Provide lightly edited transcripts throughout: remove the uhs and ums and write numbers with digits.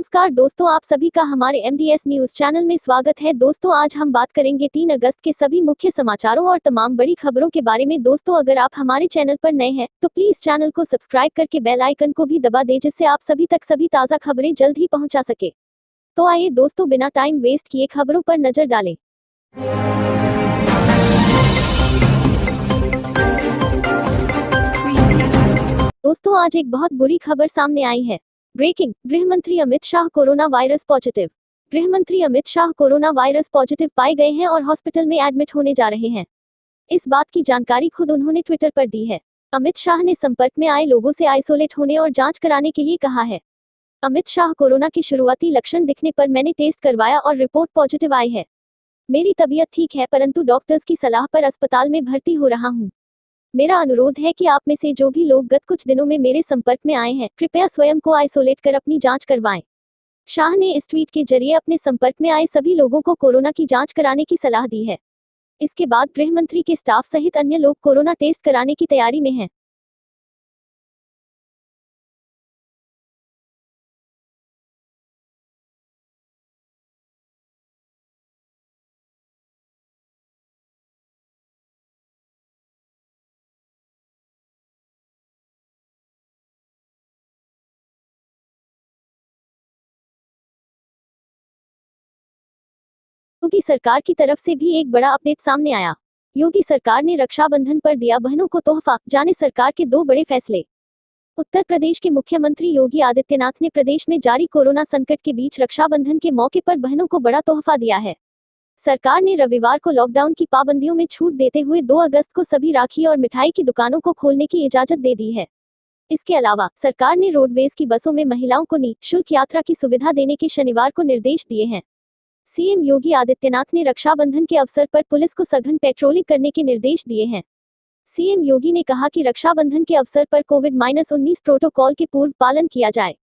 नमस्कार दोस्तों, आप सभी का हमारे MDS न्यूज चैनल में स्वागत है। दोस्तों, आज हम बात करेंगे 3 अगस्त के सभी मुख्य समाचारों और तमाम बड़ी खबरों के बारे में। दोस्तों, अगर आप हमारे चैनल पर नए हैं तो प्लीज चैनल को सब्सक्राइब करके बेल आइकन को भी दबा दें, जिससे आप सभी तक सभी ताज़ा खबरें जल्द ही पहुंचा सके। तो आइए दोस्तों, बिना टाइम वेस्ट किए खबरों पर नजर डालें। दोस्तों, आज एक बहुत बुरी खबर सामने आई है। ब्रेकिंग, गृहमंत्री Amit Shah corona virus positive. गृहमंत्री Amit Shah corona virus positive पाए गए हैं और हॉस्पिटल में एडमिट होने जा रहे हैं। इस बात की जानकारी खुद उन्होंने ट्विटर पर दी है। अमित शाह ने संपर्क में आए लोगों से आइसोलेट होने और जांच कराने के लिए कहा है। अमित शाह, कोरोना के शुरुआती लक्षण दिखने पर मैंने टेस्ट करवाया और रिपोर्ट पॉजिटिव आई है। मेरी तबीयत ठीक है, परंतु डॉक्टर्स की सलाह पर अस्पताल में भर्ती हो रहा हूँ। मेरा अनुरोध है कि आप में से जो भी लोग गत कुछ दिनों में मेरे संपर्क में आए हैं, कृपया स्वयं को आइसोलेट कर अपनी जांच करवाएं। शाह ने इस ट्वीट के जरिए अपने संपर्क में आए सभी लोगों को कोरोना की जांच कराने की सलाह दी है। इसके बाद गृहमंत्री के स्टाफ सहित अन्य लोग कोरोना टेस्ट कराने की तैयारी में हैं। योगी सरकार की तरफ से भी एक बड़ा अपडेट सामने आया। योगी सरकार ने रक्षाबंधन पर दिया बहनों को तोहफा, जाने सरकार के 2 बड़े फैसले। उत्तर प्रदेश के मुख्यमंत्री योगी आदित्यनाथ ने प्रदेश में जारी कोरोना संकट के बीच रक्षाबंधन के मौके पर बहनों को बड़ा तोहफा दिया है। सरकार ने रविवार को लॉकडाउन की पाबंदियों में छूट देते हुए 2 अगस्त को सभी राखी और मिठाई की दुकानों को खोलने की इजाजत दे दी है। इसके अलावा सरकार ने रोडवेज की बसों में महिलाओं को निःशुल्क यात्रा की सुविधा देने के शनिवार को निर्देश दिए हैं। सीएम योगी आदित्यनाथ ने रक्षाबंधन के अवसर पर पुलिस को सघन पेट्रोलिंग करने के निर्देश दिए हैं। सीएम योगी ने कहा कि रक्षाबंधन के अवसर पर कोविड-19 प्रोटोकॉल के पूर्व पालन किया जाए।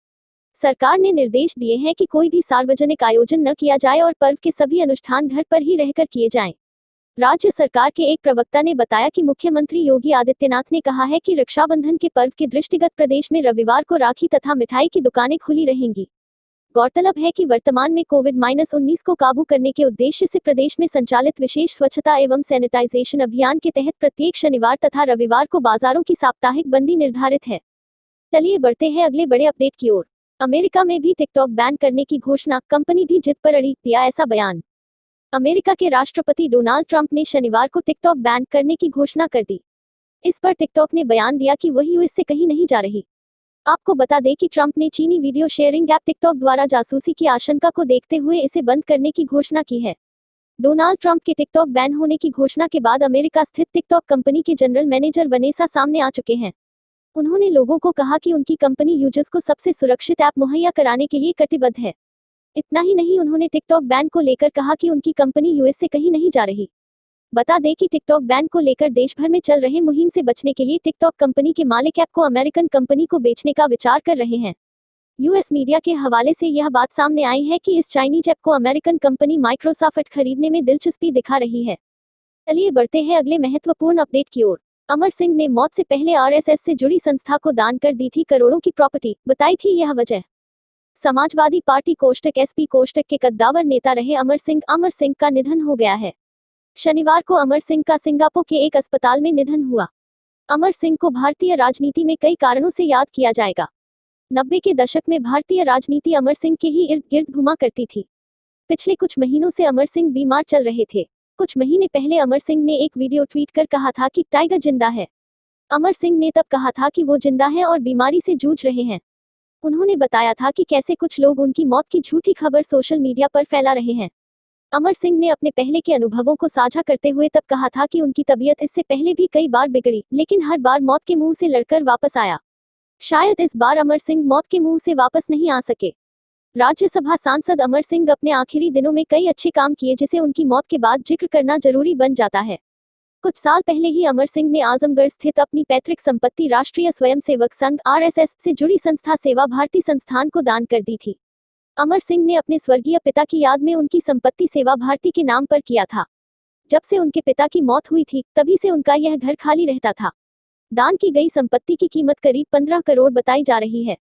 सरकार ने निर्देश दिए हैं कि कोई भी सार्वजनिक आयोजन न किया जाए और पर्व के सभी अनुष्ठान घर पर ही रहकर किए जाएं। राज्य सरकार के एक प्रवक्ता ने बताया कि मुख्यमंत्री योगी आदित्यनाथ ने कहा है कि रक्षाबंधन के पर्व के दृष्टिगत प्रदेश में रविवार को राखी तथा मिठाई की दुकानें खुली रहेंगी। गौरतलब है कि वर्तमान में कोविड-19 को काबू करने के उद्देश्य से प्रदेश में संचालित विशेष स्वच्छता एवं सैनिटाइजेशन अभियान के तहत प्रत्येक शनिवार तथा रविवार को बाजारों की साप्ताहिक बंदी निर्धारित है। चलिए बढ़ते हैं अगले बड़े अपडेट की ओर। अमेरिका में भी टिकटॉक बैन करने की घोषणा, कंपनी भी जिद पर अड़ी, दिया ऐसा बयान। अमेरिका के राष्ट्रपति डोनाल्ड ट्रंप ने शनिवार को टिकटॉक बैन करने की घोषणा कर दी। इस पर टिकटॉक ने बयान दिया कि वह यूएस से कहीं नहीं जा रही। आपको बता दें कि ट्रंप ने चीनी वीडियो शेयरिंग ऐप टिकटॉक द्वारा जासूसी की आशंका को देखते हुए इसे बंद करने की घोषणा की है। डोनाल्ड ट्रंप के टिकटॉक बैन होने की घोषणा के बाद अमेरिका स्थित टिकटॉक कंपनी के जनरल मैनेजर वनेसा सामने आ चुके हैं। उन्होंने लोगों को कहा कि उनकी कंपनी यूजर्स को सबसे सुरक्षित ऐप मुहैया कराने के लिए कटिबद्ध है। इतना ही नहीं, उन्होंने टिकटॉक बैन को लेकर कहा कि उनकी कंपनी यूएस से कहीं नहीं जा रही। बता दें कि टिकटॉक बैन को लेकर देश भर में चल रहे मुहिम से बचने के लिए टिकटॉक कंपनी के मालिक ऐप को अमेरिकन कंपनी को बेचने का विचार कर रहे हैं। यूएस मीडिया के हवाले से यह बात सामने आई है कि इस चाइनीज ऐप को अमेरिकन कंपनी माइक्रोसॉफ्ट खरीदने में दिलचस्पी दिखा रही है। चलिए बढ़ते हैं अगले महत्वपूर्ण अपडेट की ओर। अमर सिंह ने मौत से पहले आरएसएस से जुड़ी संस्था को दान कर दी थी करोड़ों की प्रॉपर्टी, बताई थी यह वजह। समाजवादी पार्टी कोष्टक एसपी कोष्टक के कद्दावर नेता रहे अमर सिंह का निधन हो गया है। शनिवार को अमर सिंह का सिंगापुर के एक अस्पताल में निधन हुआ। अमर सिंह को भारतीय राजनीति में कई कारणों से याद किया जाएगा। 90 के दशक में भारतीय राजनीति अमर सिंह के ही इर्द गिर्द घुमा करती थी। पिछले कुछ महीनों से अमर सिंह बीमार चल रहे थे। कुछ महीने पहले अमर सिंह ने एक वीडियो ट्वीट कर कहा था कि टाइगर जिंदा है। अमर सिंह ने तब कहा था कि वो जिंदा है और बीमारी से जूझ रहे हैं। उन्होंने बताया था कि कैसे कुछ लोग उनकी मौत की झूठी खबर सोशल मीडिया पर फैला रहे हैं। अमर सिंह ने अपने पहले के अनुभवों को साझा करते हुए तब कहा था कि उनकी तबीयत इससे पहले भी कई बार बिगड़ी, लेकिन हर बार मौत के मुंह से लड़कर वापस आया। शायद इस बार अमर सिंह मौत के मुंह से वापस नहीं आ सके। राज्यसभा सांसद अमर सिंह अपने आखिरी दिनों में कई अच्छे काम किए, जिसे उनकी मौत के बाद जिक्र करना जरूरी बन जाता है। कुछ साल पहले ही अमर सिंह ने आजमगढ़ स्थित अपनी पैतृक संपत्ति राष्ट्रीय स्वयंसेवक संघ (आरएसएस) से जुड़ी संस्था सेवा भारती संस्थान को दान कर दी थी। अमर सिंह ने अपने स्वर्गीय पिता की याद में उनकी संपत्ति सेवा भारती के नाम पर किया था। जब से उनके पिता की मौत हुई थी, तभी से उनका यह घर खाली रहता था। दान की गई संपत्ति की कीमत करीब 15 करोड़ बताई जा रही है।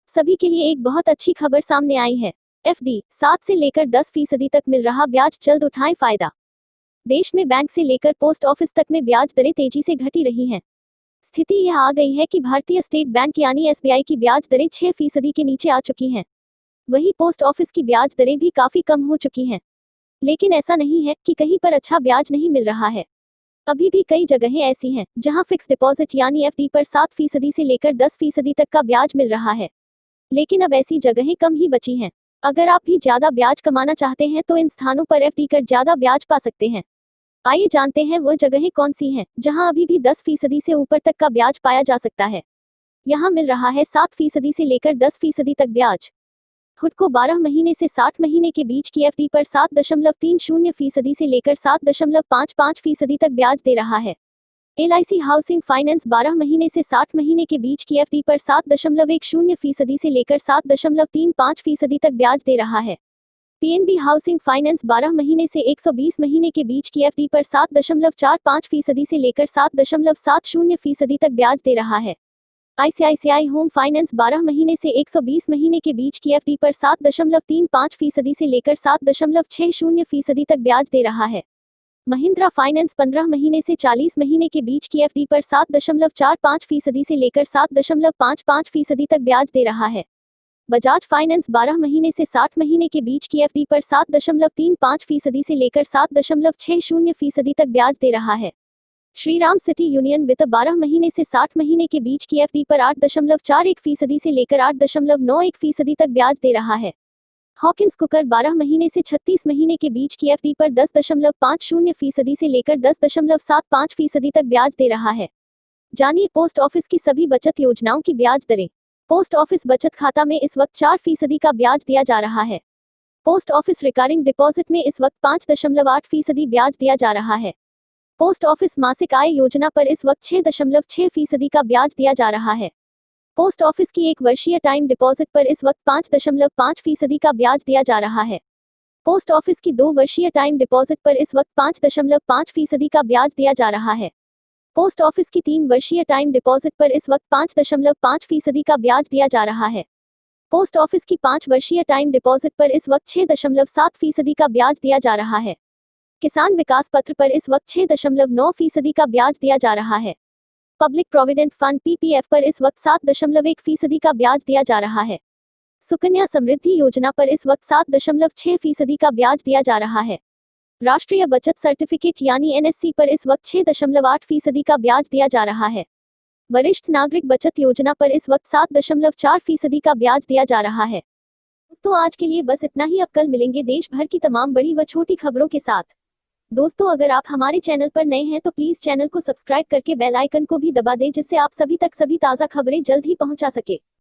सभी के लिए एक बहुत अच्छी खबर सामने आई है। एफडी 7 से लेकर 10% तक मिल रहा ब्याज, जल्द उठाएं फायदा। देश में बैंक से लेकर पोस्ट ऑफिस तक में ब्याज दरें तेजी से घटी रही हैं। स्थिति यह आ गई है कि भारतीय स्टेट बैंक यानी एसबीआई की ब्याज दरें 6% के नीचे आ चुकी हैं। वहीं पोस्ट ऑफिस की ब्याज दरें भी काफी कम हो चुकी हैं। लेकिन ऐसा नहीं है कि कहीं पर अच्छा ब्याज नहीं मिल रहा है। अभी भी कई जगहें ऐसी हैं जहां फिक्स डिपॉजिट यानी एफडी पर 7% से लेकर 10% तक का ब्याज मिल रहा है। लेकिन अब ऐसी जगहें कम ही बची हैं। अगर आप भी ज्यादा ब्याज कमाना चाहते हैं तो इन स्थानों पर एफडी कर ज्यादा ब्याज पा सकते हैं। आइए जानते हैं वह जगहें कौन सी हैं जहां अभी भी 10% से ऊपर तक का ब्याज पाया जा सकता है। यहाँ मिल रहा है 7% से लेकर 10% तक ब्याज। हुडको 12 महीने से 60 महीने के बीच की एफडी पर 7.30% से लेकर 7.55% तक ब्याज दे रहा है। एलआईसी हाउसिंग फाइनेंस 12 महीने से 60 महीने के बीच की एफडी पर 7.10% से लेकर 7.35% तक ब्याज दे रहा है। पीएनबी हाउसिंग फाइनेंस 12 महीने से 120 महीने के बीच की एफडी पर 7.45% से लेकर 7.70% तक ब्याज दे रहा है। आईसीआईसीआई होम फाइनेंस 12 महीने से 120 महीने के बीच की एफडी पर 7.35% से लेकर 7.60% तक ब्याज दे रहा है। महिंद्रा फाइनेंस 15 महीने से 40 महीने के बीच की एफडी पर 7.45% से लेकर 7.55% तक ब्याज दे रहा है। बजाज फाइनेंस 12 महीने से 60 महीने के बीच की एफडी पर 7.35% से लेकर 7.60% तक ब्याज दे रहा है। श्रीराम सिटी यूनियन वित्त 12 महीने से 60 महीने के बीच की एफडी पर 8.41% से लेकर 8.91% तक ब्याज दे रहा है। हॉकिंस कुकर 12 महीने से 36 महीने के बीच की एफडी पर 10.50% से लेकर 10.75% तक ब्याज दे रहा है। जानिए पोस्ट ऑफिस की सभी बचत योजनाओं की ब्याज दरें। पोस्ट ऑफिस बचत खाता में इस वक्त 4% का ब्याज दिया जा रहा है। पोस्ट ऑफिस रिकरिंग डिपॉजिट में इस वक्त 5.8% ब्याज दिया जा रहा है। पोस्ट ऑफिस मासिक आय योजना पर इस वक्त 6.6% का ब्याज दिया जा रहा है। पोस्ट ऑफिस की 1 वर्षीय टाइम डिपॉजिट पर इस वक्त 5.5% का ब्याज दिया जा रहा है। पोस्ट ऑफिस की 2 वर्षीय टाइम डिपॉजिट पर इस वक्त 5.5% का ब्याज दिया जा रहा है। पोस्ट ऑफिस की 3 वर्षीय टाइम डिपॉजिट पर इस वक्त 5.5% का ब्याज दिया जा रहा है। पोस्ट ऑफिस की 5 वर्षीय टाइम डिपॉजिट पर इस वक्त 6.7% का ब्याज दिया जा रहा है। किसान विकास पत्र पर इस वक्त 6.9% का ब्याज दिया जा रहा है। पब्लिक प्रोविडेंट फंड पीपीएफ पर इस वक्त 7.1% का ब्याज दिया जा रहा है। सुकन्या समृद्धि योजना पर इस वक्त 7.6% का ब्याज दिया जा रहा है। राष्ट्रीय बचत सर्टिफिकेट यानी एनएससी पर इस वक्त 6.8% का ब्याज दिया जा रहा है। वरिष्ठ नागरिक बचत योजना पर इस वक्त 7.4% का ब्याज दिया जा रहा है। दोस्तों आज के लिए बस इतना ही। अब कल मिलेंगे देश भर की तमाम बड़ी व छोटी खबरों के साथ। दोस्तों अगर आप हमारे चैनल पर नए हैं तो प्लीज चैनल को सब्सक्राइब करके बेल आइकन को भी दबा दें, जिससे आप सभी तक सभी ताज़ा खबरें जल्द ही पहुंचा सके।